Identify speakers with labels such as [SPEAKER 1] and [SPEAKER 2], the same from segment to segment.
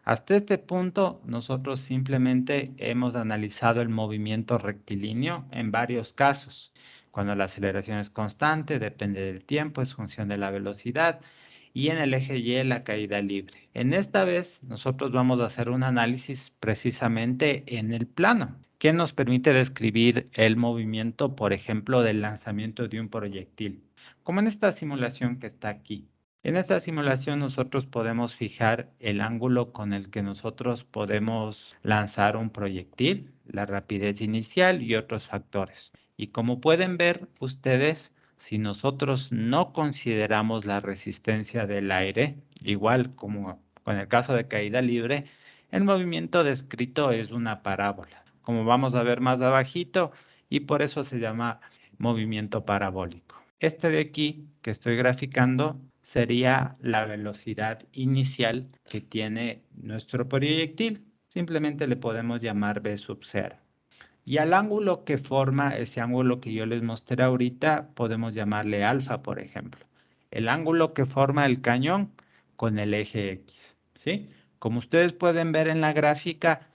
[SPEAKER 1] Hasta este punto, nosotros simplemente hemos analizado el movimiento rectilíneo en varios casos. Cuando la aceleración es constante, depende del tiempo, es función de la velocidad, y en el eje Y la caída libre. En esta vez, nosotros vamos a hacer un análisis precisamente en el plano, que nos permite describir el movimiento, por ejemplo, del lanzamiento de un proyectil, como en esta simulación que está aquí. En esta simulación nosotros podemos fijar el ángulo con el que nosotros podemos lanzar un proyectil, la rapidez inicial y otros factores. Y como pueden ver ustedes, si nosotros no consideramos la resistencia del aire, igual como con el caso de caída libre, el movimiento descrito es una parábola, como vamos a ver más abajito, y por eso se llama movimiento parabólico. Este de aquí que estoy graficando sería la velocidad inicial que tiene nuestro proyectil. Simplemente le podemos llamar v sub 0. Y al ángulo que forma ese ángulo que yo les mostré ahorita, podemos llamarle alfa, por ejemplo. El ángulo que forma el cañón con el eje X, ¿sí? Como ustedes pueden ver en la gráfica,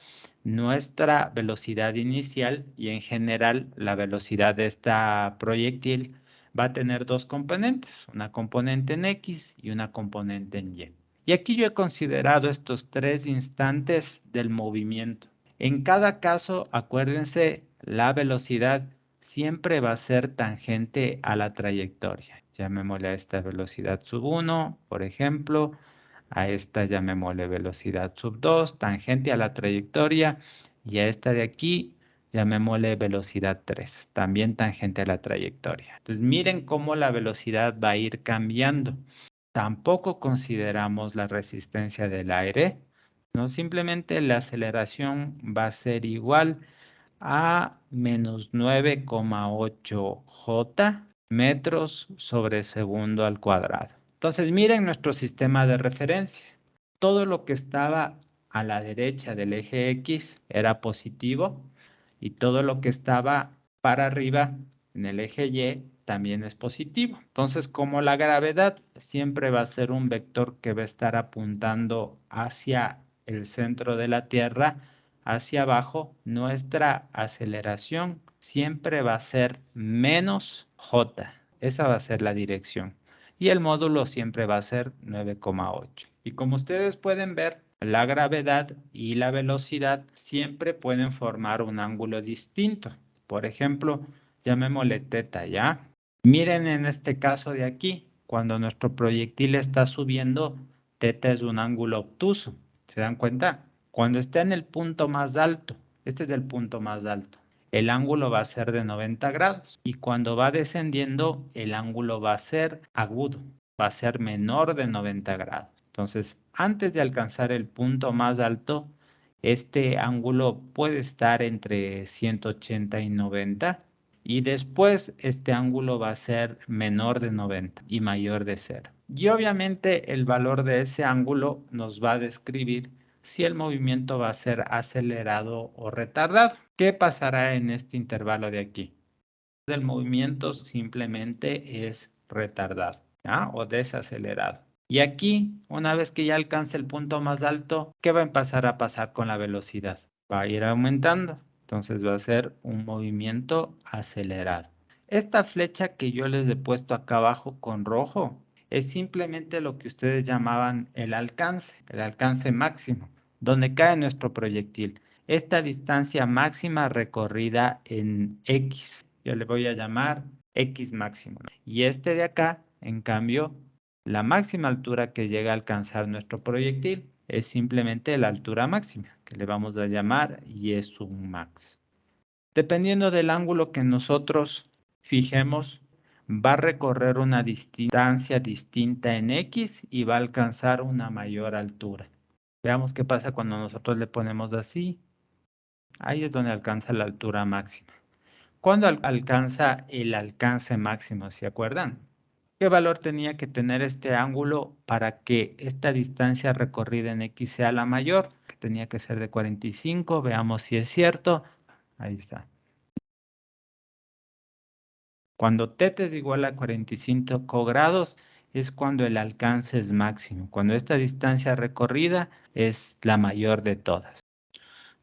[SPEAKER 1] nuestra velocidad inicial y en general la velocidad de esta proyectil va a tener dos componentes, una componente en X y una componente en Y. Y aquí yo he considerado estos tres instantes del movimiento. En cada caso, acuérdense, la velocidad siempre va a ser tangente a la trayectoria. Llamémosle a esta velocidad sub 1, por ejemplo, a esta llamémosle velocidad sub 2, tangente a la trayectoria, y a esta de aquí llamémosle velocidad 3, también tangente a la trayectoria. Entonces miren cómo la velocidad va a ir cambiando. Tampoco consideramos la resistencia del aire, no, simplemente la aceleración va a ser igual a menos 9,8 J metros sobre segundo al cuadrado. Entonces miren nuestro sistema de referencia. Todo lo que estaba a la derecha del eje X era positivo y todo lo que estaba para arriba en el eje Y también es positivo. Entonces, como la gravedad siempre va a ser un vector que va a estar apuntando hacia el centro de la Tierra, hacia abajo, nuestra aceleración siempre va a ser menos J. Esa va a ser la dirección. Y el módulo siempre va a ser 9,8. Y como ustedes pueden ver, la gravedad y la velocidad siempre pueden formar un ángulo distinto. Por ejemplo, llamémosle teta, ¿ya? Miren en este caso de aquí, cuando nuestro proyectil está subiendo, teta es un ángulo obtuso. ¿Se dan cuenta? Cuando está en el punto más alto, este es el punto más alto, el ángulo va a ser de 90 grados. Y cuando va descendiendo, el ángulo va a ser agudo, va a ser menor de 90 grados. Entonces, antes de alcanzar el punto más alto, este ángulo puede estar entre 180 y 90. Y después este ángulo va a ser menor de 90 y mayor de 0. Y obviamente el valor de ese ángulo nos va a describir si el movimiento va a ser acelerado o retardado. ¿Qué pasará en este intervalo de aquí? El movimiento simplemente es retardado, ¿ya? O desacelerado. Y aquí, una vez que ya alcance el punto más alto, ¿qué va a empezar a pasar con la velocidad? Va a ir aumentando. Entonces va a ser un movimiento acelerado. Esta flecha que yo les he puesto acá abajo con rojo es simplemente lo que ustedes llamaban el alcance máximo, donde cae nuestro proyectil. Esta distancia máxima recorrida en X, yo le voy a llamar X máximo. Y este de acá, en cambio, la máxima altura que llega a alcanzar nuestro proyectil es simplemente la altura máxima, que le vamos a llamar Y sub max. Dependiendo del ángulo que nosotros fijemos, va a recorrer una distancia distinta en X y va a alcanzar una mayor altura. Veamos qué pasa cuando nosotros le ponemos así. Ahí es donde alcanza la altura máxima. ¿Cuándo alcanza el alcance máximo? ¿Se acuerdan? ¿Qué valor tenía que tener este ángulo para que esta distancia recorrida en X sea la mayor? Que tenía que ser de 45. Veamos si es cierto. Ahí está. Cuando θ es igual a 45 grados, es cuando el alcance es máximo, cuando esta distancia recorrida es la mayor de todas.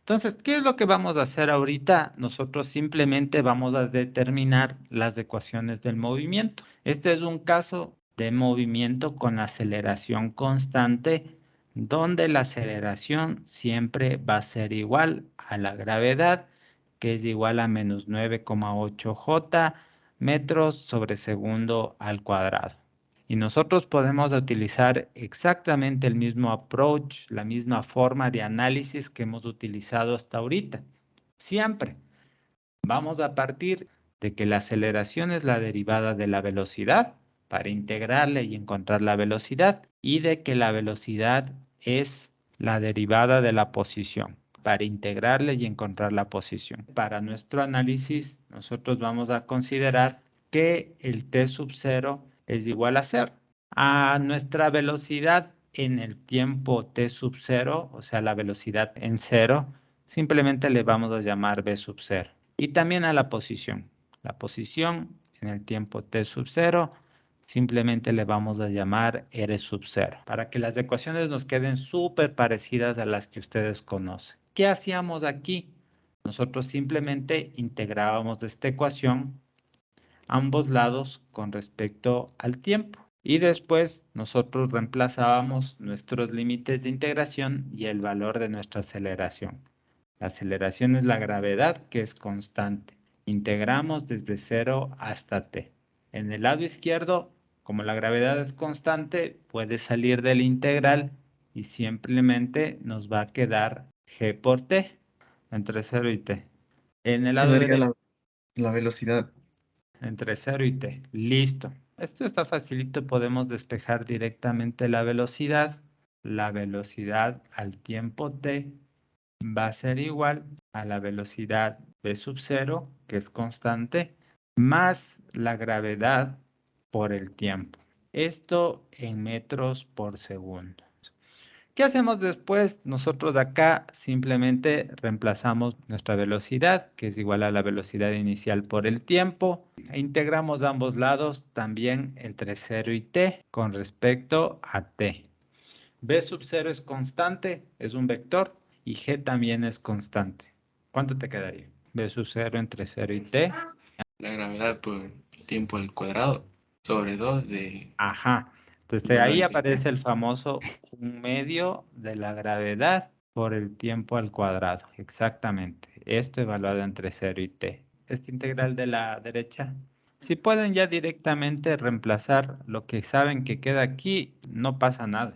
[SPEAKER 1] Entonces, ¿qué es lo que vamos a hacer ahorita? Nosotros simplemente vamos a determinar las ecuaciones del movimiento. Este es un caso de movimiento con aceleración constante, donde la aceleración siempre va a ser igual a la gravedad, que es igual a menos 9,8 J metros sobre segundo al cuadrado. Y nosotros podemos utilizar exactamente el mismo approach, la misma forma de análisis que hemos utilizado hasta ahorita. Siempre vamos a partir de que la aceleración es la derivada de la velocidad para integrarle y encontrar la velocidad, y de que la velocidad es la derivada de la posición para integrarle y encontrar la posición. Para nuestro análisis, nosotros vamos a considerar que el t sub 0 es igual a 0. A nuestra velocidad en el tiempo t sub 0, o sea, la velocidad en 0, simplemente le vamos a llamar v sub 0. Y también a la posición. La posición en el tiempo t sub 0, simplemente le vamos a llamar r sub 0, para que las ecuaciones nos queden súper parecidas a las que ustedes conocen. ¿Qué hacíamos aquí? Nosotros simplemente integrábamos esta ecuación ambos lados con respecto al tiempo. Y después nosotros reemplazábamos nuestros límites de integración y el valor de nuestra aceleración. La aceleración es la gravedad, que es constante. Integramos desde 0 hasta t. En el lado izquierdo, como la gravedad es constante, puede salir del integral y simplemente nos va a quedar g por t, entre 0 y t. En el lado
[SPEAKER 2] Quedaría
[SPEAKER 1] derecho,
[SPEAKER 2] la velocidad.
[SPEAKER 1] entre 0 y t. Listo. Esto está facilito, podemos despejar directamente la velocidad. La velocidad al tiempo t va a ser igual a la velocidad v sub 0, que es constante, más la gravedad por el tiempo. Esto en metros por segundo. ¿Qué hacemos después? Nosotros acá simplemente reemplazamos nuestra velocidad, que es igual a la velocidad inicial por el tiempo, e integramos ambos lados también entre 0 y t con respecto a t. V sub 0 es constante, es un vector, y g también es constante. ¿Cuánto te quedaría? V sub 0 entre 0 y t.
[SPEAKER 2] La gravedad por tiempo al cuadrado sobre 2 de
[SPEAKER 1] Ajá. Entonces ahí
[SPEAKER 2] 1960.
[SPEAKER 1] aparece el famoso 1/2 de la gravedad por el tiempo al cuadrado. Exactamente. Esto evaluado entre 0 y t. Esta integral de la derecha. Si pueden ya directamente reemplazar lo que saben que queda aquí, no pasa nada.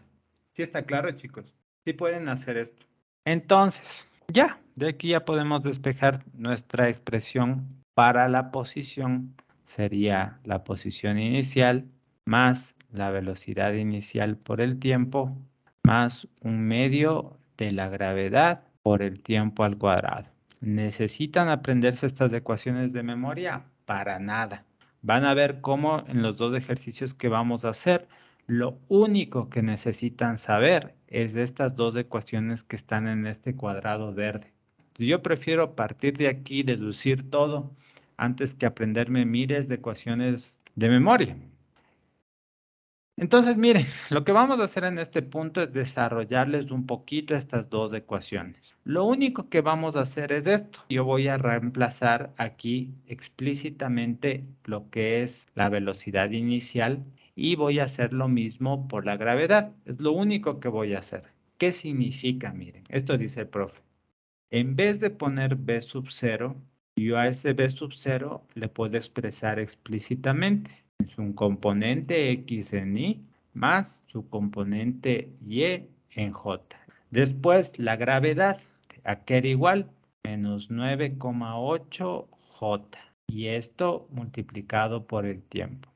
[SPEAKER 1] ¿Sí está claro, chicos? Sí pueden hacer esto. Entonces, ya, de aquí ya podemos despejar nuestra expresión para la posición. Sería la posición inicial más la velocidad inicial por el tiempo, más 1/2 de la gravedad por el tiempo al cuadrado. ¿Necesitan aprenderse estas ecuaciones de memoria? Para nada. Van a ver cómo en los dos ejercicios que vamos a hacer, lo único que necesitan saber es de estas dos ecuaciones que están en este cuadrado verde. Yo prefiero partir de aquí, deducir todo, antes que aprenderme miles de ecuaciones de memoria. Entonces, miren, lo que vamos a hacer en este punto es desarrollarles un poquito estas dos ecuaciones. Lo único que vamos a hacer es esto. Yo voy a reemplazar aquí explícitamente lo que es la velocidad inicial y voy a hacer lo mismo por la gravedad. Es lo único que voy a hacer. ¿Qué significa? Miren, esto dice el profe. En vez de poner v sub 0, yo a ese v sub 0 le puedo expresar explícitamente. Es un componente x en y más su componente y en j. Después la gravedad, aquí era igual, menos 9,8 j. Y esto multiplicado por el tiempo.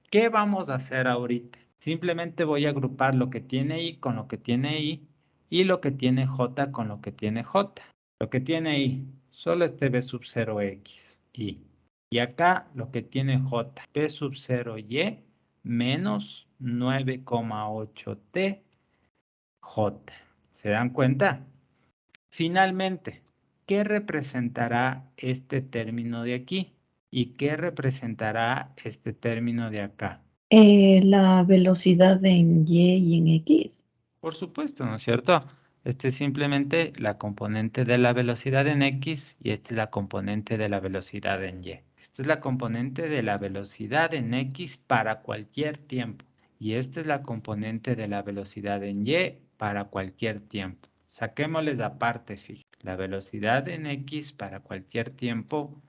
[SPEAKER 1] ¿Qué vamos a hacer ahorita? Simplemente voy a agrupar lo que tiene i con lo que tiene i y lo que tiene j con lo que tiene j. Lo que tiene i, solo este b sub 0x, y. Y acá lo que tiene j, b sub 0y menos 9,8t j. ¿Se dan cuenta? Finalmente, ¿qué representará este término de aquí? ¿Y qué representará este término de acá?
[SPEAKER 3] La velocidad en Y y en X.
[SPEAKER 1] Por supuesto, ¿no es cierto? Este es simplemente la componente de la velocidad en X y esta es la componente de la velocidad en Y. Esta es la componente de la velocidad en X para cualquier tiempo y esta es la componente de la velocidad en Y para cualquier tiempo. Saquémosles aparte, fíjense. La velocidad en X para cualquier tiempo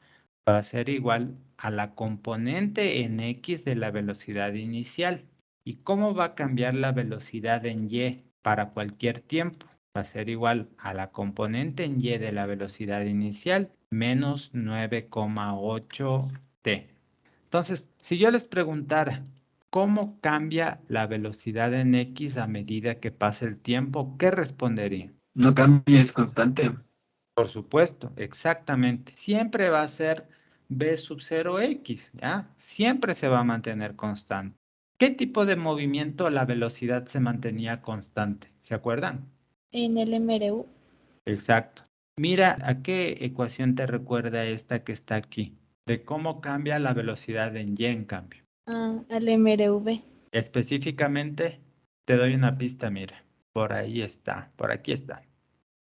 [SPEAKER 1] va a ser igual a la componente en X de la velocidad inicial. ¿Y cómo va a cambiar la velocidad en Y para cualquier tiempo? Va a ser igual a la componente en Y de la velocidad inicial menos 9,8 t. Entonces, si yo les preguntara, ¿cómo cambia la velocidad en X a medida que pasa el tiempo? ¿Qué responderían?
[SPEAKER 2] No cambia, es constante.
[SPEAKER 1] Por supuesto, exactamente. Siempre va a ser b sub 0x, ¿ya? Siempre se va a mantener constante. ¿Qué tipo de movimiento la velocidad se mantenía constante? ¿Se acuerdan?
[SPEAKER 4] En el MRU,
[SPEAKER 1] Exacto. Mira, ¿a qué ecuación te recuerda esta que está aquí? De cómo cambia la velocidad en y, en cambio.
[SPEAKER 4] al MRV.
[SPEAKER 1] Específicamente, te doy una pista, mira. Por ahí está, por aquí está.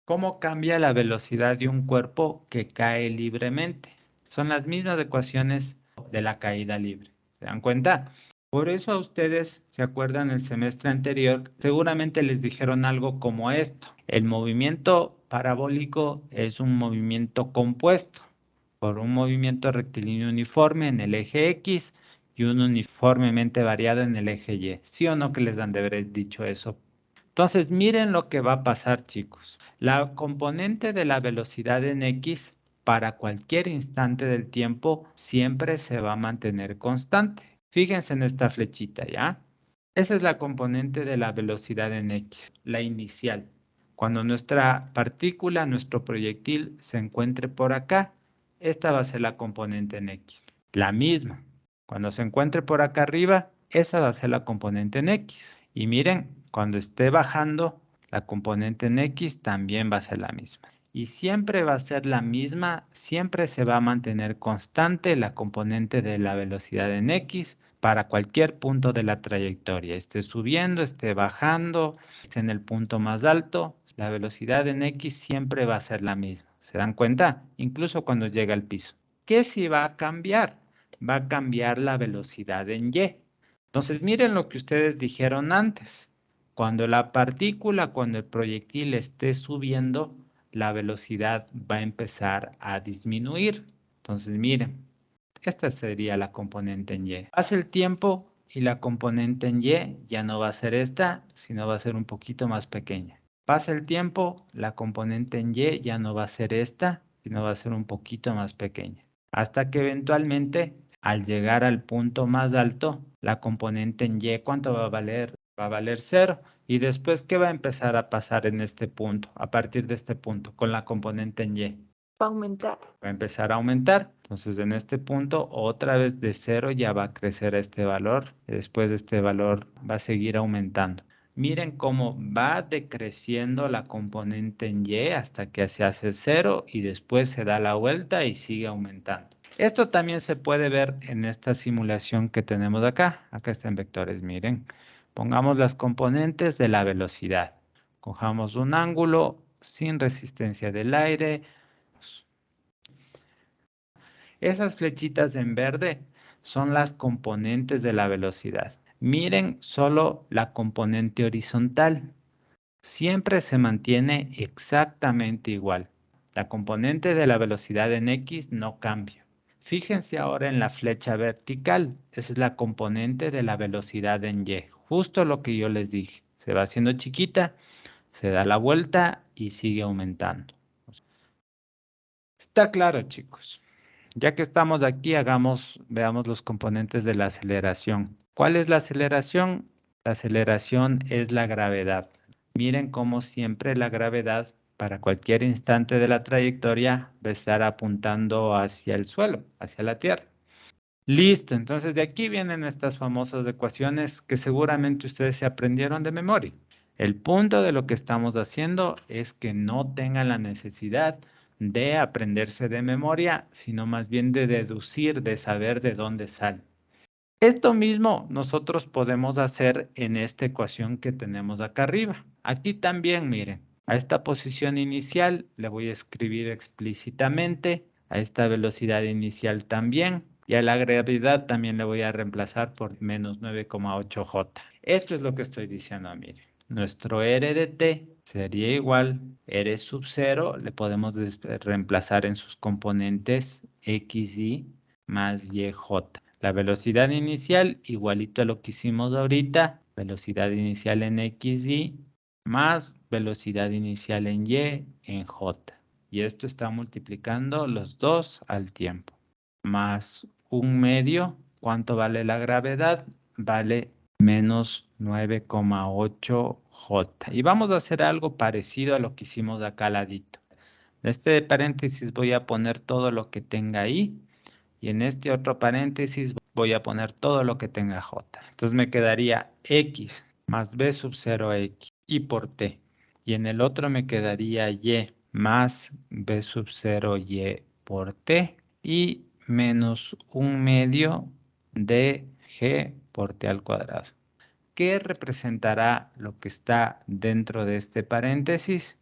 [SPEAKER 1] ¿Cómo cambia la velocidad de un cuerpo que cae libremente? Son las mismas ecuaciones de la caída libre. ¿Se dan cuenta? Por eso a ustedes, ¿se acuerdan el semestre anterior? Seguramente les dijeron algo como esto. El movimiento parabólico es un movimiento compuesto por un movimiento rectilíneo uniforme en el eje X y un uniformemente variado en el eje Y. ¿Sí o no que les han de haber dicho eso? Entonces, miren lo que va a pasar, chicos. La componente de la velocidad en X para cualquier instante del tiempo siempre se va a mantener constante. Fíjense en esta flechita, ¿ya? Esa es la componente de la velocidad en X, la inicial. Cuando nuestra partícula, nuestro proyectil se encuentre por acá, esta va a ser la componente en X. La misma. Cuando se encuentre por acá arriba, esa va a ser la componente en X. Y miren, cuando esté bajando, la componente en X también va a ser la misma. Y siempre va a ser la misma, siempre se va a mantener constante la componente de la velocidad en X para cualquier punto de la trayectoria. Esté subiendo, esté bajando, esté en el punto más alto, la velocidad en X siempre va a ser la misma. ¿Se dan cuenta? Incluso cuando llega al piso. ¿Qué sí va a cambiar? Va a cambiar la velocidad en Y. Entonces, miren lo que ustedes dijeron antes. Cuando la partícula, cuando el proyectil esté subiendo, la velocidad va a empezar a disminuir. Entonces, miren, esta sería la componente en Y. Pasa el tiempo y la componente en Y ya no va a ser esta, sino va a ser un poquito más pequeña. Pasa el tiempo, la componente en Y ya no va a ser esta, sino va a ser un poquito más pequeña. Hasta que eventualmente, al llegar al punto más alto, la componente en Y, ¿cuánto va a valer? Va a valer 0. Y después, ¿qué va a empezar a pasar en este punto, a partir de este punto, con la componente en Y?
[SPEAKER 3] Va a aumentar.
[SPEAKER 1] Va a empezar a aumentar. Entonces, en este punto, otra vez de 0 ya va a crecer este valor. Y después este valor va a seguir aumentando. Miren cómo va decreciendo la componente en Y hasta que se hace 0 y después se da la vuelta y sigue aumentando. Esto también se puede ver en esta simulación que tenemos acá. Acá está en vectores, miren. Pongamos las componentes de la velocidad. Cojamos un ángulo sin resistencia del aire. Esas flechitas en verde son las componentes de la velocidad. Miren solo la componente horizontal. Siempre se mantiene exactamente igual. La componente de la velocidad en X no cambia. Fíjense ahora en la flecha vertical. Esa es la componente de la velocidad en Y. Justo lo que yo les dije. Se va haciendo chiquita, se da la vuelta y sigue aumentando. Está claro, chicos. Ya que estamos aquí, veamos los componentes de la aceleración. ¿Cuál es la aceleración? La aceleración es la gravedad. Miren cómo siempre la gravedad para cualquier instante de la trayectoria va a estar apuntando hacia el suelo, hacia la Tierra. Listo, entonces de aquí vienen estas famosas ecuaciones que seguramente ustedes se aprendieron de memoria. El punto de lo que estamos haciendo es que no tengan la necesidad de aprenderse de memoria, sino más bien de deducir, de saber de dónde sale. Esto mismo nosotros podemos hacer en esta ecuación que tenemos acá arriba. Aquí también, miren, a esta posición inicial le voy a escribir explícitamente, a esta velocidad inicial también, y a la gravedad también le voy a reemplazar por menos 9,8 J. Esto es lo que estoy diciendo, miren. Nuestro R de T sería igual, R sub 0, le podemos reemplazar en sus componentes XY más YJ. La velocidad inicial, igualito a lo que hicimos ahorita, velocidad inicial en XY más velocidad inicial en Y en J. Y esto está multiplicando los dos al tiempo. Más un medio, ¿cuánto vale la gravedad? Vale menos 9,8 J. Y vamos a hacer algo parecido a lo que hicimos acá al ladito. En este paréntesis voy a poner todo lo que tenga ahí. Y en este otro paréntesis voy a poner todo lo que tenga J. Entonces me quedaría X más B sub 0X y por T. Y en el otro me quedaría Y más B sub 0Y por T y menos un medio de G por T al cuadrado. ¿Qué representará lo que está dentro de este paréntesis?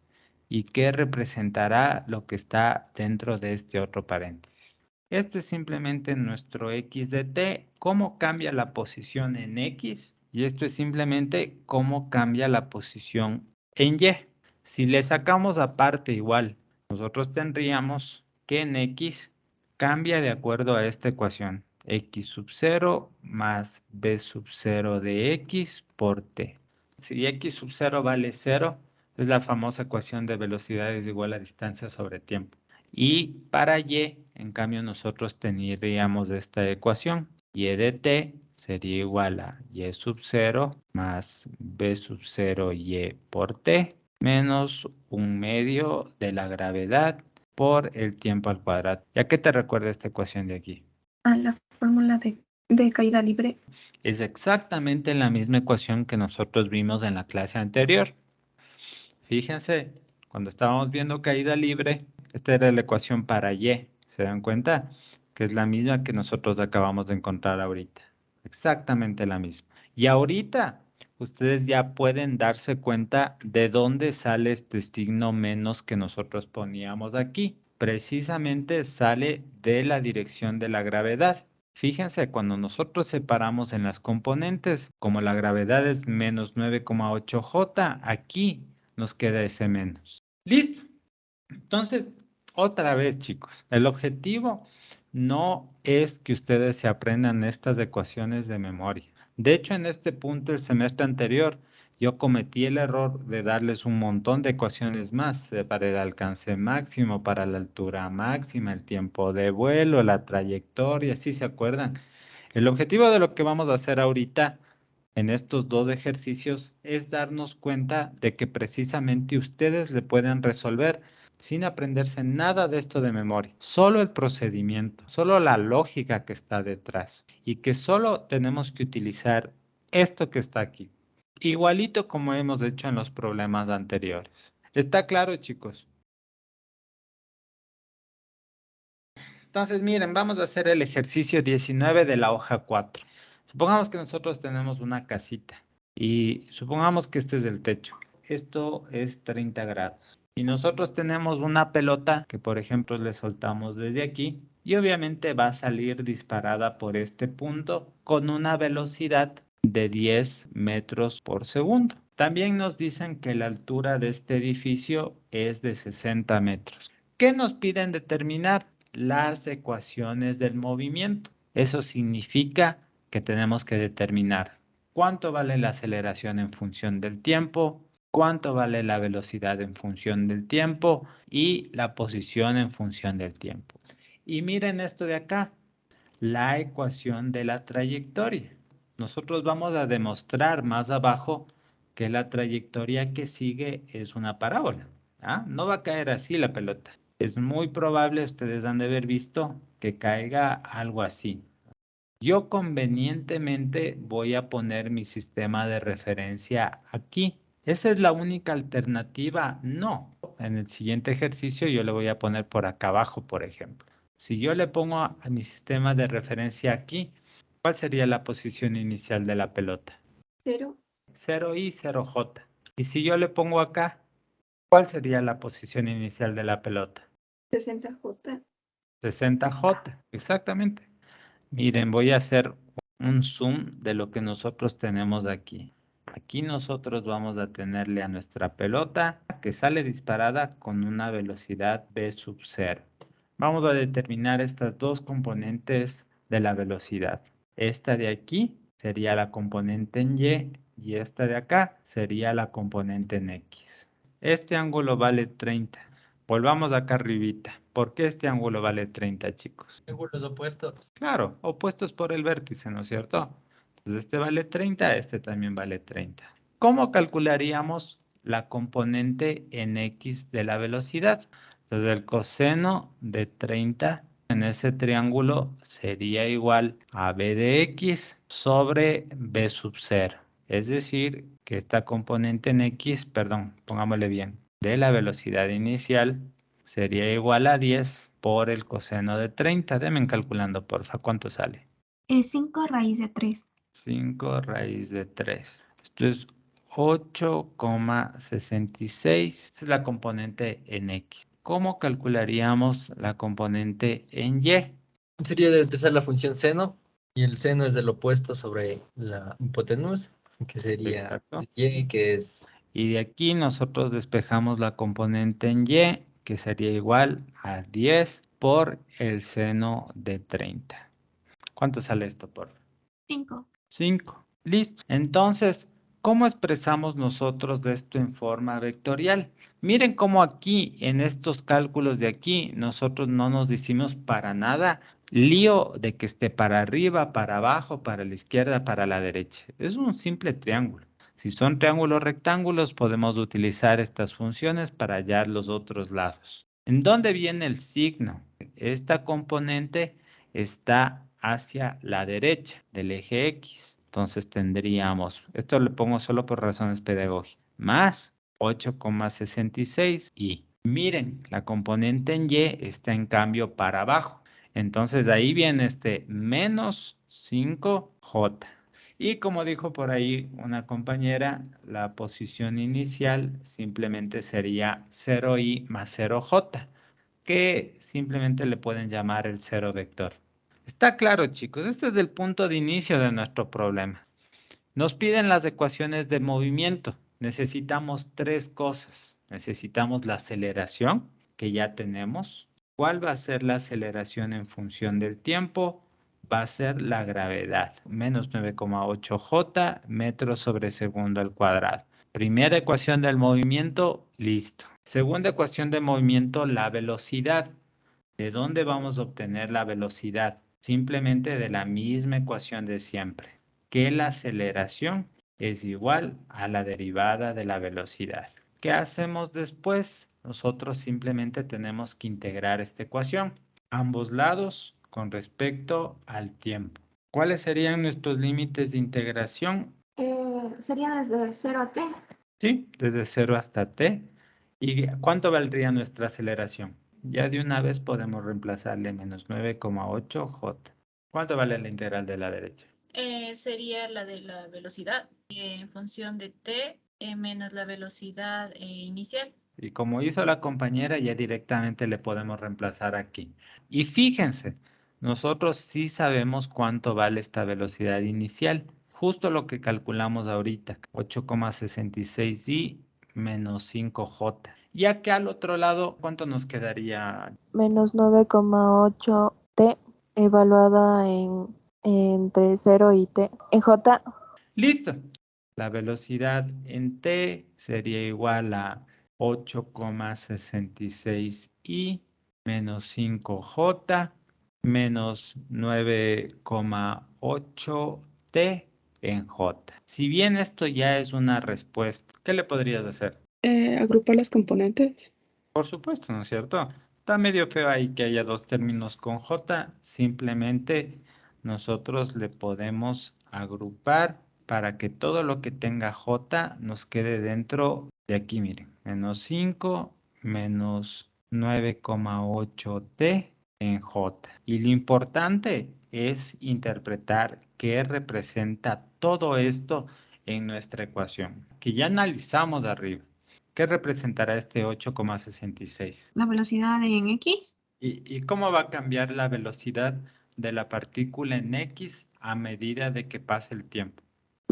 [SPEAKER 1] ¿Y qué representará lo que está dentro de este otro paréntesis? Esto es simplemente nuestro X de T, cómo cambia la posición en X, y esto es simplemente cómo cambia la posición en Y. Si le sacamos aparte igual, nosotros tendríamos que en X cambia de acuerdo a esta ecuación. X sub 0 más B sub 0 de X por T. Si X sub 0 vale 0, es la famosa ecuación de velocidad es igual a distancia sobre tiempo. Y para Y, en cambio, nosotros tendríamos esta ecuación. Y de T sería igual a Y sub 0 más B sub 0 Y por T menos un medio de la gravedad por el tiempo al cuadrado. ¿Y a qué te recuerda esta ecuación de aquí?
[SPEAKER 5] A la fórmula de caída libre.
[SPEAKER 1] Es exactamente la misma ecuación que nosotros vimos en la clase anterior. Fíjense, cuando estábamos viendo caída libre, esta era la ecuación para Y. ¿Se dan cuenta? Que es la misma que nosotros acabamos de encontrar ahorita. Exactamente la misma. Y ahorita ustedes ya pueden darse cuenta de dónde sale este signo menos que nosotros poníamos aquí. Precisamente sale de la dirección de la gravedad. Fíjense, cuando nosotros separamos en las componentes, como la gravedad es menos 9,8 J, aquí nos queda ese menos. ¿Listo? Entonces, otra vez, chicos, el objetivo no es que ustedes se aprendan estas ecuaciones de memoria. De hecho, en este punto, el semestre anterior, yo cometí el error de darles un montón de ecuaciones más para el alcance máximo, para la altura máxima, el tiempo de vuelo, la trayectoria, ¿sí se acuerdan? El objetivo de lo que vamos a hacer ahorita en estos dos ejercicios es darnos cuenta de que precisamente ustedes le pueden resolver sin aprenderse nada de esto de memoria, solo el procedimiento, solo la lógica que está detrás y que solo tenemos que utilizar esto que está aquí, igualito como hemos hecho en los problemas anteriores. ¿Está claro, chicos? Entonces, miren, vamos a hacer el ejercicio 19 de la hoja 4. Supongamos que nosotros tenemos una casita y supongamos que este es el techo. Esto es 30 grados. Y nosotros tenemos una pelota que, por ejemplo, le soltamos desde aquí y obviamente va a salir disparada por este punto con una velocidad de 10 metros por segundo. También nos dicen que la altura de este edificio es de 60 metros. ¿Qué nos piden determinar? Las ecuaciones del movimiento. Eso significa que tenemos que determinar cuánto vale la aceleración en función del tiempo, cuánto vale la velocidad en función del tiempo y la posición en función del tiempo. Y miren esto de acá, la ecuación de la trayectoria. Nosotros vamos a demostrar más abajo que la trayectoria que sigue es una parábola. ¿Ah? No va a caer así la pelota. Es muy probable, ustedes han de haber visto, que caiga algo así. Yo convenientemente voy a poner mi sistema de referencia aquí. ¿Esa es la única alternativa? No. En el siguiente ejercicio yo le voy a poner por acá abajo, por ejemplo. Si yo le pongo a mi sistema de referencia aquí, ¿Cuál sería la posición inicial de la pelota?
[SPEAKER 5] 0,
[SPEAKER 1] 0i, 0j. Y si yo le pongo acá, ¿cuál sería la posición inicial de la pelota?
[SPEAKER 5] 60J.
[SPEAKER 1] 60j, exactamente. Miren, voy a hacer un zoom de lo que nosotros tenemos aquí. Aquí nosotros vamos a tenerle a nuestra pelota que sale disparada con una velocidad v sub 0. Vamos a determinar estas dos componentes de la velocidad. Esta de aquí sería la componente en y esta de acá sería la componente en x. Este ángulo vale 30. Volvamos acá arribita. ¿Por qué este ángulo vale 30, chicos?
[SPEAKER 2] Ángulos opuestos.
[SPEAKER 1] Claro, opuestos por el vértice, ¿no es cierto? Entonces este vale 30, este también vale 30. ¿Cómo calcularíamos la componente en x de la velocidad? Entonces el coseno de 30 en ese triángulo sería igual a b de x sobre b sub 0. Es decir, que esta componente en x, perdón, pongámosle bien, de la velocidad inicial sería igual a 10 por el coseno de 30. Denme calculando, porfa, ¿cuánto sale?
[SPEAKER 5] Es 5 raíz de 3.
[SPEAKER 1] 5 raíz de 3. Esto es 8,66. Esta es la componente en x. ¿Cómo calcularíamos la componente en y?
[SPEAKER 6] Sería de utilizar la función seno, y el seno es el opuesto sobre la hipotenusa, que sería
[SPEAKER 1] Exacto.
[SPEAKER 6] y, que es
[SPEAKER 1] Y de aquí nosotros despejamos la componente en y, que sería igual a 10 por el seno de 30. ¿Cuánto sale esto, por favor?
[SPEAKER 5] 5.
[SPEAKER 1] 5. Listo. Entonces, ¿cómo expresamos nosotros de esto en forma vectorial? Miren cómo aquí, en estos cálculos de aquí, nosotros no nos decimos para nada lío de que esté para arriba, para abajo, para la izquierda, para la derecha. Es un simple triángulo. Si son triángulos rectángulos, podemos utilizar estas funciones para hallar los otros lados. ¿En dónde viene el signo? Esta componente está hacia la derecha del eje X. Entonces tendríamos, esto lo pongo solo por razones pedagógicas, más 8,66 y miren, la componente en Y está en cambio para abajo. Entonces de ahí viene este menos 5J. Y como dijo por ahí una compañera, la posición inicial simplemente sería 0i más 0j, que simplemente le pueden llamar el cero vector. Está claro, chicos, este es el punto de inicio de nuestro problema. Nos piden las ecuaciones de movimiento. Necesitamos tres cosas. Necesitamos la aceleración, que ya tenemos. ¿Cuál va a ser la aceleración en función del tiempo? Va a ser la gravedad, menos 9,8 J metros sobre segundo al cuadrado. Primera ecuación del movimiento, listo. Segunda ecuación de movimiento, la velocidad. ¿De dónde vamos a obtener la velocidad? Simplemente de la misma ecuación de siempre, que la aceleración es igual a la derivada de la velocidad. ¿Qué hacemos después? Nosotros simplemente tenemos que integrar esta ecuación, ambos lados con respecto al tiempo. ¿Cuáles serían nuestros límites de integración?
[SPEAKER 5] Sería desde 0 a t.
[SPEAKER 1] Sí, desde 0 hasta t. ¿Y cuánto valdría nuestra aceleración? Ya de una vez podemos reemplazarle menos 9,8J. ¿Cuánto vale la integral de la derecha?
[SPEAKER 7] Sería la de la velocidad en función de t menos la velocidad inicial.
[SPEAKER 1] Y como hizo la compañera, ya directamente le podemos reemplazar aquí. Y fíjense, nosotros sí sabemos cuánto vale esta velocidad inicial. Justo lo que calculamos ahorita, 8,66i menos 5J. Y acá al otro lado, ¿cuánto nos quedaría?
[SPEAKER 4] Menos 9,8 t evaluada entre 0 y t. En j,
[SPEAKER 1] Listo. La velocidad en t sería igual a 8,66i menos 5J menos 9,8t en J. Si bien esto ya es una respuesta, ¿qué le podrías hacer?
[SPEAKER 8] Agrupar las componentes.
[SPEAKER 1] Por supuesto, ¿no es cierto? Está medio feo ahí que haya dos términos con J. Simplemente nosotros le podemos agrupar para que todo lo que tenga J nos quede dentro de aquí, miren. Menos 5 menos 9,8t en J. Y lo importante es interpretar qué representa todo esto en nuestra ecuación, que ya analizamos arriba. ¿Qué representará este 8,66?
[SPEAKER 5] La velocidad en X
[SPEAKER 1] ¿Y cómo va a cambiar la velocidad de la partícula en X a medida de que pase el tiempo?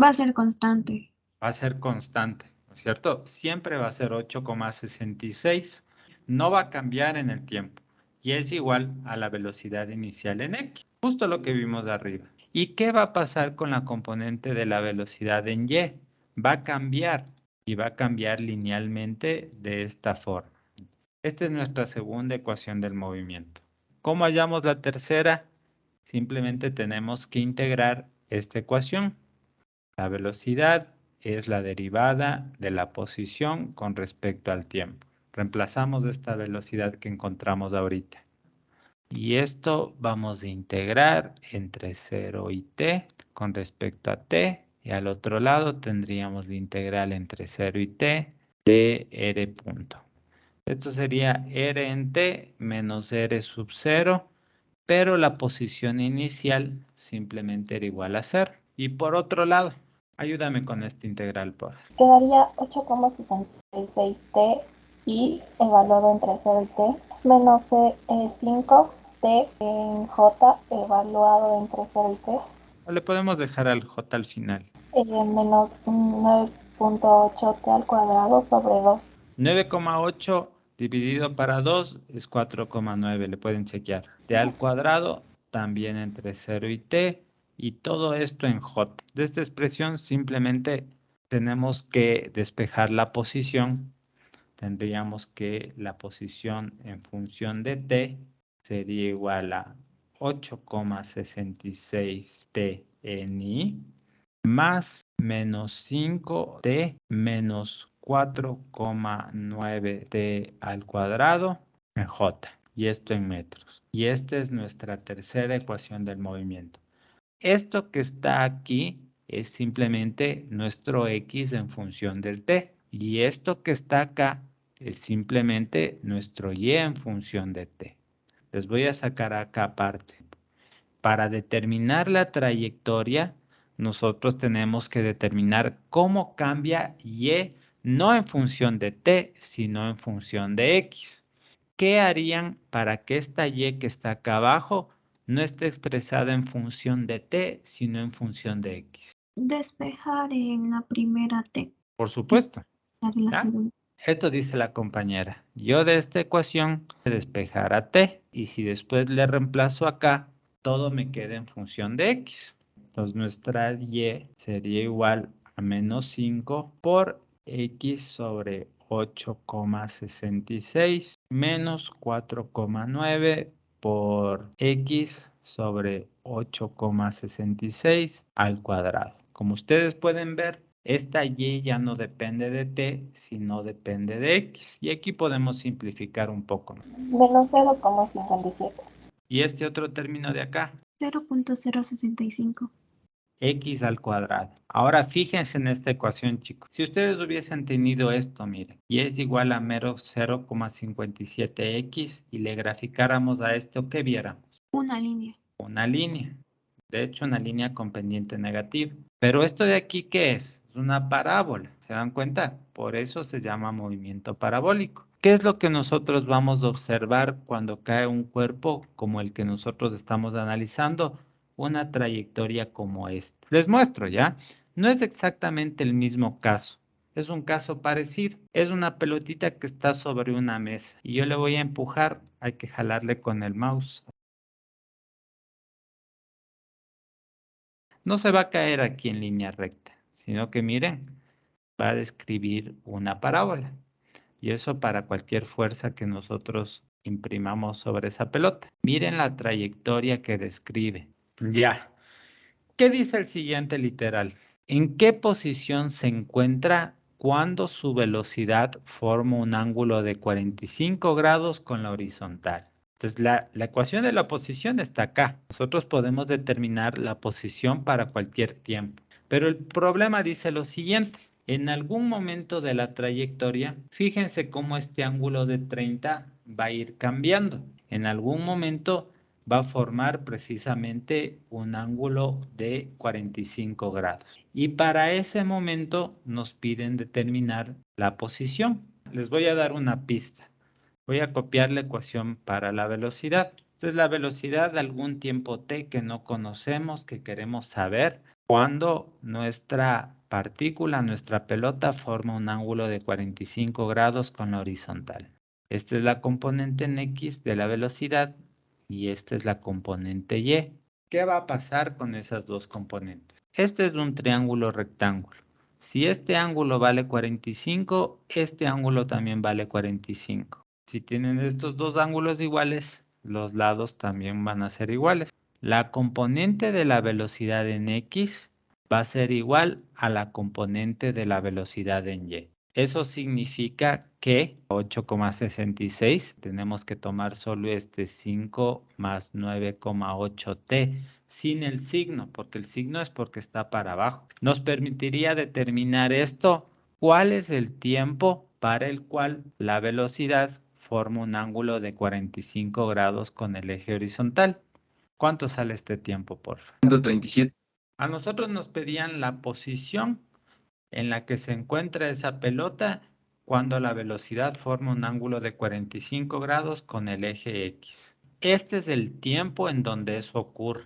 [SPEAKER 5] va a ser constante.
[SPEAKER 1] Va a ser constante, ¿no es cierto? Siempre va a ser 8,66. No va a cambiar en el tiempo. Y es igual a la velocidad inicial en X. Justo lo que vimos de arriba. ¿Y qué va a pasar con la componente de la velocidad en Y? Va a cambiar. Y va a cambiar linealmente de esta forma. Esta es nuestra segunda ecuación del movimiento. ¿Cómo hallamos la tercera? Simplemente tenemos que integrar esta ecuación. La velocidad es la derivada de la posición con respecto al tiempo. Reemplazamos esta velocidad que encontramos ahorita. Y esto vamos a integrar entre 0 y t con respecto a t. Y al otro lado tendríamos la integral entre 0 y t de r punto. Esto sería r en t menos r sub 0, pero la posición inicial simplemente era igual a 0. Y por otro lado, ayúdame con esta integral, por favor.
[SPEAKER 4] Quedaría 8,66t y evaluado entre 0 y t, menos 5t en j evaluado entre 0 y t,
[SPEAKER 1] O le podemos dejar al j al final.
[SPEAKER 4] menos 9.8t al cuadrado sobre 2.
[SPEAKER 1] 9,8 dividido para 2 es 4,9, le pueden chequear. T al cuadrado también entre 0 y t, y todo esto en j. De esta expresión simplemente tenemos que despejar la posición. Tendríamos que la posición en función de t sería igual a 8,66t en i más menos 5t menos 4,9t al cuadrado en j, y esto en metros. Y esta es nuestra tercera ecuación del movimiento. Esto que está aquí es simplemente nuestro x en función del t, y esto que está acá es simplemente nuestro y en función de t. Les voy a sacar acá aparte. Para determinar la trayectoria, nosotros tenemos que determinar cómo cambia y no en función de t, sino en función de x. ¿Qué harían para que esta y que está acá abajo no esté expresada en función de t, sino en función de x?
[SPEAKER 5] Despejar en la primera T.
[SPEAKER 1] Por supuesto.
[SPEAKER 5] En la
[SPEAKER 1] ¿Ya?
[SPEAKER 5] segunda.
[SPEAKER 1] Esto dice la compañera. Yo de esta ecuación voy a despejar a t, y si después le reemplazo acá, todo me queda en función de x. Entonces nuestra y sería igual a menos 5 por x sobre 8,66 menos 4,9 por x sobre 8,66 al cuadrado. Como ustedes pueden ver, esta y ya no depende de t, sino depende de x. Y aquí podemos simplificar un poco, ¿no?
[SPEAKER 4] Menos 0,57.
[SPEAKER 1] Y este otro término de acá,
[SPEAKER 5] 0.065.
[SPEAKER 1] x al cuadrado. Ahora fíjense en esta ecuación, chicos. Si ustedes hubiesen tenido esto, miren, y es igual a mero 0,57x, y le graficáramos a esto, ¿qué viéramos?
[SPEAKER 5] Una línea.
[SPEAKER 1] Una línea. De hecho, una línea con pendiente negativa. Pero esto de aquí, ¿qué es? Es una parábola. ¿Se dan cuenta? Por eso se llama movimiento parabólico. ¿Qué es lo que nosotros vamos a observar cuando cae un cuerpo como el que nosotros estamos analizando? Una trayectoria como esta. Les muestro, ¿ya? No es exactamente el mismo caso. Es un caso parecido. Es una pelotita que está sobre una mesa y yo le voy a empujar. Hay que jalarle con el mouse. No se va a caer aquí en línea recta, sino que miren, va a describir una parábola. Y eso para cualquier fuerza que nosotros imprimamos sobre esa pelota. Miren la trayectoria que describe. Ya. ¿Qué dice el siguiente literal? ¿En qué posición se encuentra cuando su velocidad forma un ángulo de 45 grados con la horizontal? Entonces, la ecuación de la posición está acá. Nosotros podemos determinar la posición para cualquier tiempo. Pero el problema dice lo siguiente. En algún momento de la trayectoria, fíjense cómo este ángulo de 30 va a ir cambiando. En algún momento va a formar precisamente un ángulo de 45 grados. Y para ese momento nos piden determinar la posición. Les voy a dar una pista. Voy a copiar la ecuación para la velocidad. Esta es la velocidad de algún tiempo t que no conocemos, que queremos saber cuando nuestra partícula, nuestra pelota, forma un ángulo de 45 grados con la horizontal. Esta es la componente en x de la velocidad y esta es la componente y. ¿Qué va a pasar con esas dos componentes? Este es un triángulo rectángulo. Si este ángulo vale 45, este ángulo también vale 45. Si tienen estos dos ángulos iguales, los lados también van a ser iguales. La componente de la velocidad en x va a ser igual a la componente de la velocidad en y. Eso significa que 8,66, tenemos que tomar solo este 5 más 9,8t sin el signo, porque el signo es porque está para abajo. Nos permitiría determinar esto, cuál es el tiempo para el cual la velocidad forma un ángulo de 45 grados con el eje horizontal. ¿Cuánto sale este tiempo, por favor?
[SPEAKER 2] 137.
[SPEAKER 1] A nosotros nos pedían la posición en la que se encuentra esa pelota cuando la velocidad forma un ángulo de 45 grados con el eje X. Este es el tiempo en donde eso ocurre.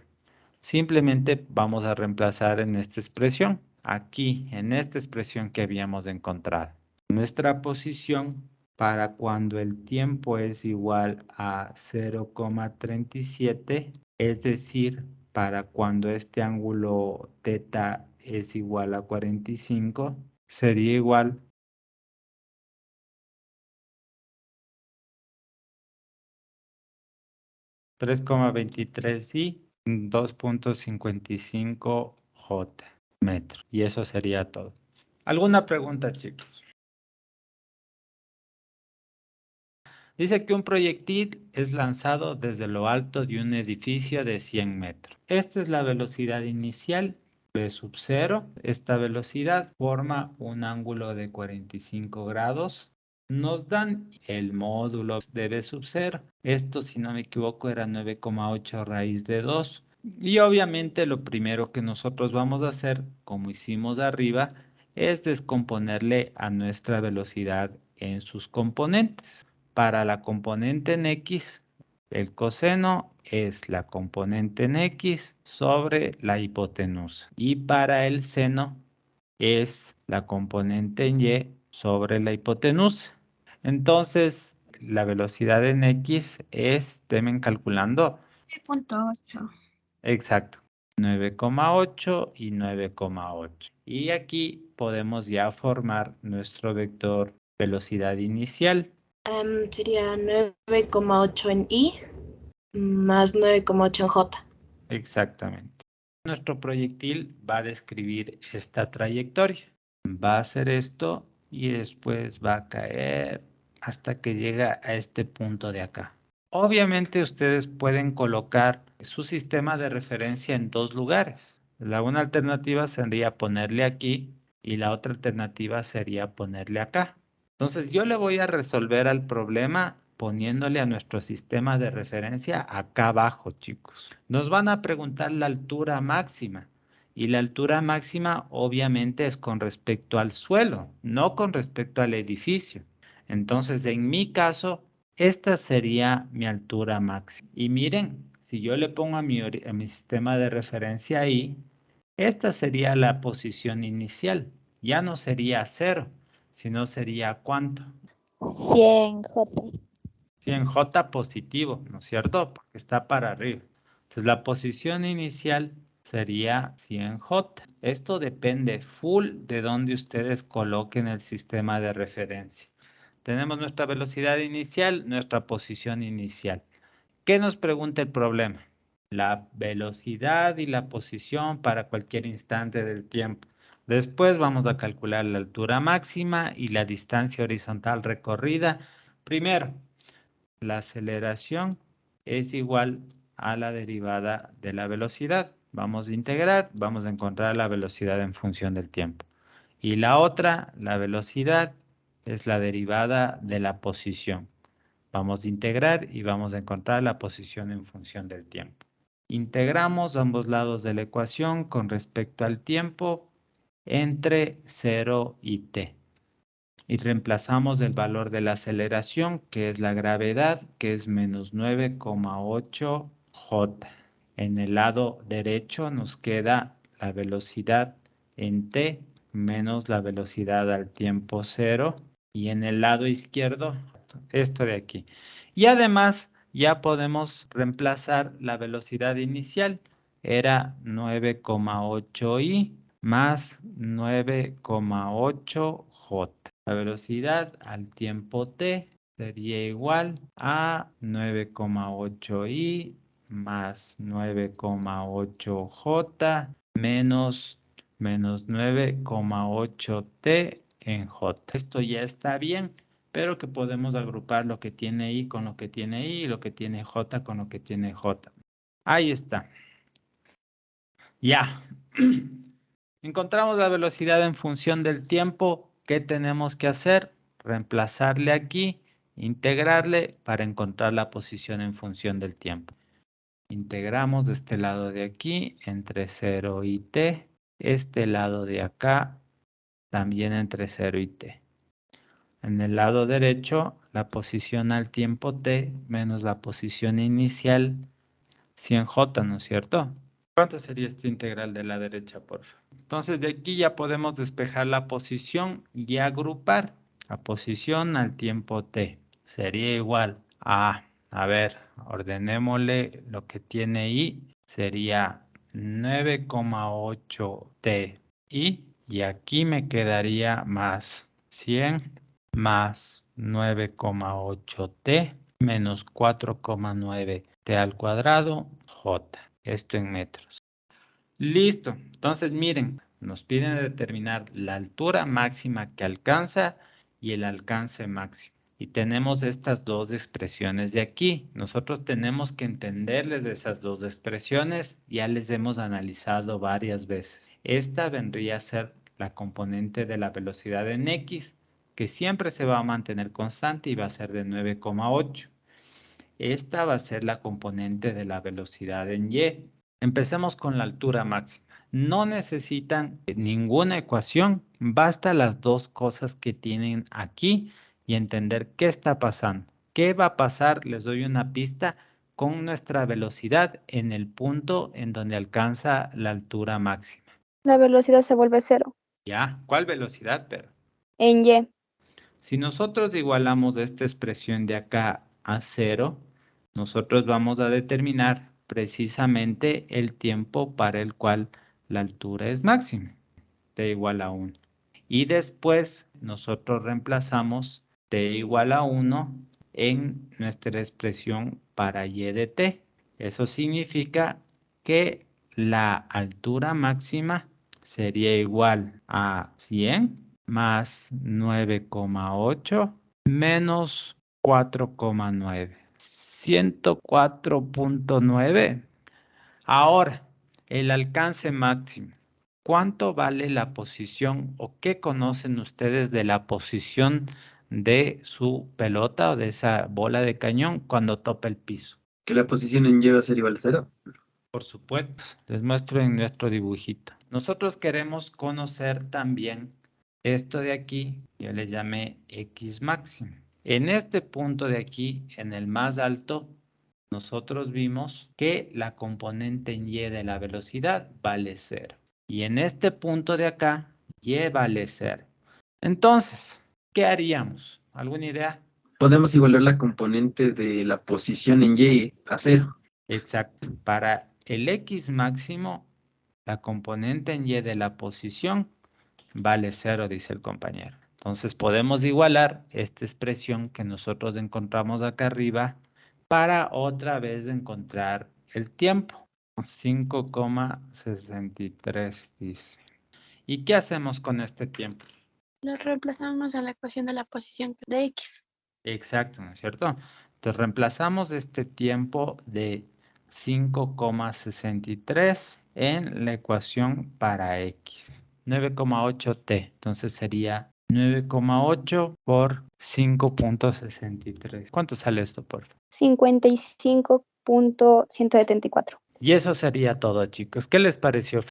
[SPEAKER 1] Simplemente vamos a reemplazar en esta expresión, aquí, en esta expresión que habíamos encontrado. Nuestra posición para cuando el tiempo es igual a 0,37, es decir, para cuando este ángulo θ es igual a 45, sería igual a 3,23 y 2,55 J metro. Y eso sería todo. ¿Alguna pregunta, chicos? Dice que un proyectil es lanzado desde lo alto de un edificio de 100 metros. Esta es la velocidad inicial de sub 0. Esta velocidad forma un ángulo de 45 grados. Nos dan el módulo de B sub 0. Esto, si no me equivoco, era 9,8 raíz de 2. Y obviamente lo primero que nosotros vamos a hacer, como hicimos arriba, es descomponerle a nuestra velocidad en sus componentes. Para la componente en x, el coseno es la componente en x sobre la hipotenusa. Y para el seno es la componente en y sobre la hipotenusa. Entonces, la velocidad en x es, temen calculando.
[SPEAKER 5] 9.8.
[SPEAKER 1] Exacto. 9,8 y 9,8. Y aquí podemos ya formar nuestro vector velocidad inicial.
[SPEAKER 9] Sería 9,8 en I más 9,8 en J.
[SPEAKER 1] Exactamente. Nuestro proyectil va a describir esta trayectoria. Va a hacer esto y después va a caer hasta que llega a este punto de acá. Obviamente ustedes pueden colocar su sistema de referencia en dos lugares. Una alternativa sería ponerle aquí y la otra alternativa sería ponerle acá. Entonces yo le voy a resolver al problema poniéndole a nuestro sistema de referencia acá abajo, chicos. Nos van a preguntar la altura máxima. Y la altura máxima obviamente es con respecto al suelo, no con respecto al edificio. Entonces, en mi caso, esta sería mi altura máxima. Y miren, si yo le pongo a mi sistema de referencia ahí, esta sería la posición inicial. Ya no sería 0, sino sería ¿cuánto?
[SPEAKER 4] 100 J.
[SPEAKER 1] 100J positivo, ¿no es cierto? Porque está para arriba. Entonces la posición inicial sería 100J. Esto depende full de donde ustedes coloquen el sistema de referencia. Tenemos nuestra velocidad inicial, nuestra posición inicial. ¿Qué nos pregunta el problema? La velocidad y la posición para cualquier instante del tiempo. Después vamos a calcular la altura máxima y la distancia horizontal recorrida. Primero, la aceleración es igual a la derivada de la velocidad. Vamos a integrar, vamos a encontrar la velocidad en función del tiempo. Y la otra, la velocidad, es la derivada de la posición. Vamos a integrar y vamos a encontrar la posición en función del tiempo. Integramos ambos lados de la ecuación con respecto al tiempo entre 0 y t. Y reemplazamos el valor de la aceleración, que es la gravedad, que es menos 9,8 j. En el lado derecho nos queda la velocidad en t menos la velocidad al tiempo 0. Y en el lado izquierdo, esto de aquí. Y además ya podemos reemplazar la velocidad inicial. Era 9,8 i más 9,8 j. La velocidad al tiempo t sería igual a 9,8 i más 9,8 j menos 9,8 t en j. Esto ya está bien, pero que podemos agrupar lo que tiene i con lo que tiene i y lo que tiene j con lo que tiene j. Ahí está. Ya. Encontramos la velocidad en función del tiempo. ¿Qué tenemos que hacer? Reemplazarle aquí, integrarle para encontrar la posición en función del tiempo. Integramos de este lado de aquí entre 0 y t. Este lado de acá también entre 0 y t. En el lado derecho, la posición al tiempo t menos la posición inicial 100j, ¿no es cierto? ¿Cuánto sería esta integral de la derecha, por favor? Entonces, de aquí ya podemos despejar la posición y agrupar la posición al tiempo t. Sería igual a ver, ordenémosle lo que tiene i. Sería 9,8 ti y aquí me quedaría más 100 más 9,8 t menos 4,9 t al cuadrado j. Esto en metros. Listo. Entonces, miren, nos piden determinar la altura máxima que alcanza y el alcance máximo. Y tenemos estas dos expresiones de aquí. Nosotros tenemos que entenderles de esas dos expresiones. Ya les hemos analizado varias veces. Esta vendría a ser la componente de la velocidad en x, que siempre se va a mantener constante y va a ser de 9,8. Esta va a ser la componente de la velocidad en y. Empecemos con la altura máxima. No necesitan ninguna ecuación, basta las dos cosas que tienen aquí y entender qué está pasando. ¿Qué va a pasar? Les doy una pista con nuestra velocidad en el punto en donde alcanza la altura máxima.
[SPEAKER 10] La velocidad se vuelve 0.
[SPEAKER 1] ¿Ya? ¿Cuál velocidad, pero?
[SPEAKER 10] En y.
[SPEAKER 1] Si nosotros igualamos esta expresión de acá a 0, nosotros vamos a determinar precisamente el tiempo para el cual la altura es máxima, t igual a 1. Y después nosotros reemplazamos t igual a 1 en nuestra expresión para y de t. Eso significa que la altura máxima sería igual a 100 más 9,8 menos 4,9. 104,9. Ahora, el alcance máximo. ¿Cuánto vale la posición o qué conocen ustedes de la posición de su pelota o de esa bola de cañón cuando topa el piso?
[SPEAKER 2] Que la posición en Y va a ser igual a 0.
[SPEAKER 1] Por supuesto, les muestro en nuestro dibujito. Nosotros queremos conocer también esto de aquí, yo le llamé X máximo. En este punto de aquí, en el más alto, nosotros vimos que la componente en Y de la velocidad vale 0. Y en este punto de acá, Y vale 0. Entonces, ¿qué haríamos? ¿Alguna idea?
[SPEAKER 2] Podemos igualar la componente de la posición en Y a 0.
[SPEAKER 1] Exacto. Para el X máximo, la componente en Y de la posición vale 0, dice el compañero. Entonces podemos igualar esta expresión que nosotros encontramos acá arriba para otra vez encontrar el tiempo. 5,63 dice. ¿Y qué hacemos con este tiempo?
[SPEAKER 10] Lo reemplazamos a la ecuación de la posición de x.
[SPEAKER 1] Exacto, ¿no es cierto? Entonces reemplazamos este tiempo de 5,63 en la ecuación para x. 9,8 t, entonces sería 9,8 por 5.63. ¿Cuánto sale esto, por favor?
[SPEAKER 11] 55.174.
[SPEAKER 1] Y eso sería todo, chicos. ¿Qué les pareció?